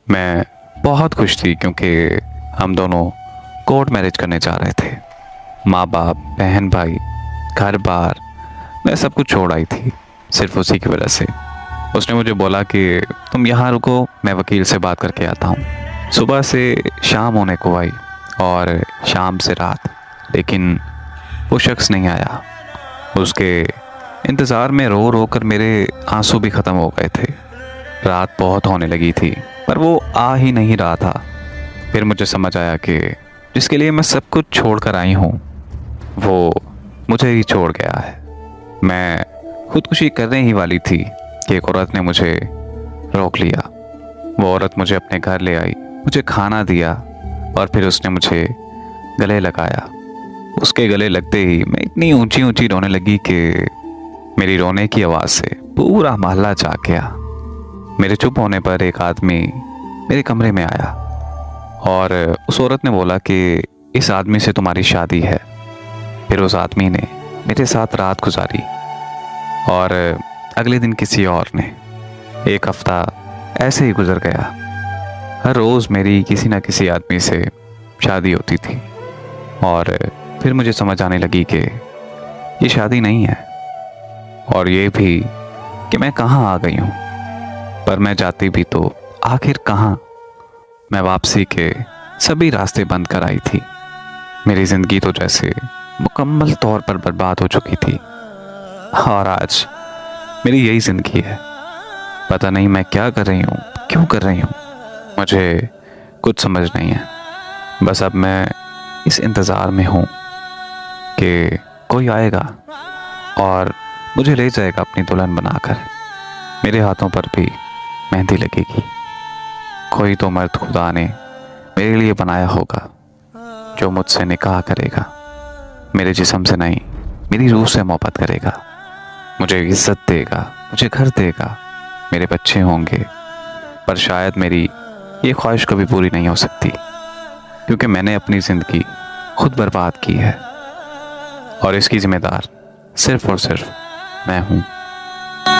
मैं बहुत खुश थी क्योंकि हम दोनों कोर्ट मैरिज करने जा रहे थे। माँ बाप, बहन भाई, घर बार, मैं सब कुछ छोड़ आई थी सिर्फ उसी की वजह से। उसने मुझे बोला कि तुम यहाँ रुको, मैं वकील से बात करके आता हूँ। सुबह से शाम होने को आई और शाम से रात, लेकिन वो शख्स नहीं आया। उसके इंतज़ार में रो रो कर मेरे आंसू भी ख़त्म हो गए थे। रात बहुत होने लगी थी पर वो आ ही नहीं रहा था। फिर मुझे समझ आया कि जिसके लिए मैं सब कुछ छोड़ कर आई हूँ वो मुझे ही छोड़ गया है। मैं खुदकुशी करने ही वाली थी कि एक औरत ने मुझे रोक लिया। वो औरत मुझे अपने घर ले आई, मुझे खाना दिया और फिर उसने मुझे गले लगाया। उसके गले लगते ही मैं इतनी ऊंची ऊंची रोने लगी कि मेरी रोने की आवाज़ से पूरा मोहल्ला जाग गया। मेरे चुप होने पर एक आदमी मेरे कमरे में आया और उस औरत ने बोला कि इस आदमी से तुम्हारी शादी है। फिर उस आदमी ने मेरे साथ रात गुजारी और अगले दिन किसी और ने। एक हफ्ता ऐसे ही गुजर गया। हर रोज़ मेरी किसी न किसी आदमी से शादी होती थी और फिर मुझे समझ आने लगी कि ये शादी नहीं है और ये भी कि मैं कहाँ आ गई हूँ। पर मैं जाती भी तो आखिर कहाँ। मैं वापसी के सभी रास्ते बंद कर आई थी। मेरी ज़िंदगी तो जैसे मुकम्मल तौर पर बर्बाद हो चुकी थी और आज मेरी यही ज़िंदगी है। पता नहीं मैं क्या कर रही हूँ, क्यों कर रही हूँ, मुझे कुछ समझ नहीं है। बस अब मैं इस इंतज़ार में हूँ कि कोई आएगा और मुझे ले जाएगा अपनी दुल्हन बनाकर। मेरे हाथों पर भी मेहंदी लगेगी। कोई तो मर्द खुदा ने मेरे लिए बनाया होगा जो मुझसे निकाह करेगा। मेरे जिस्म से नहीं, मेरी रूह से मोहब्बत करेगा। मुझे इज्जत देगा, मुझे घर देगा, मेरे बच्चे होंगे। पर शायद मेरी ये ख्वाहिश कभी पूरी नहीं हो सकती क्योंकि मैंने अपनी ज़िंदगी खुद बर्बाद की है और इसकी ज़िम्मेदार सिर्फ़ और सिर्फ मैं हूँ।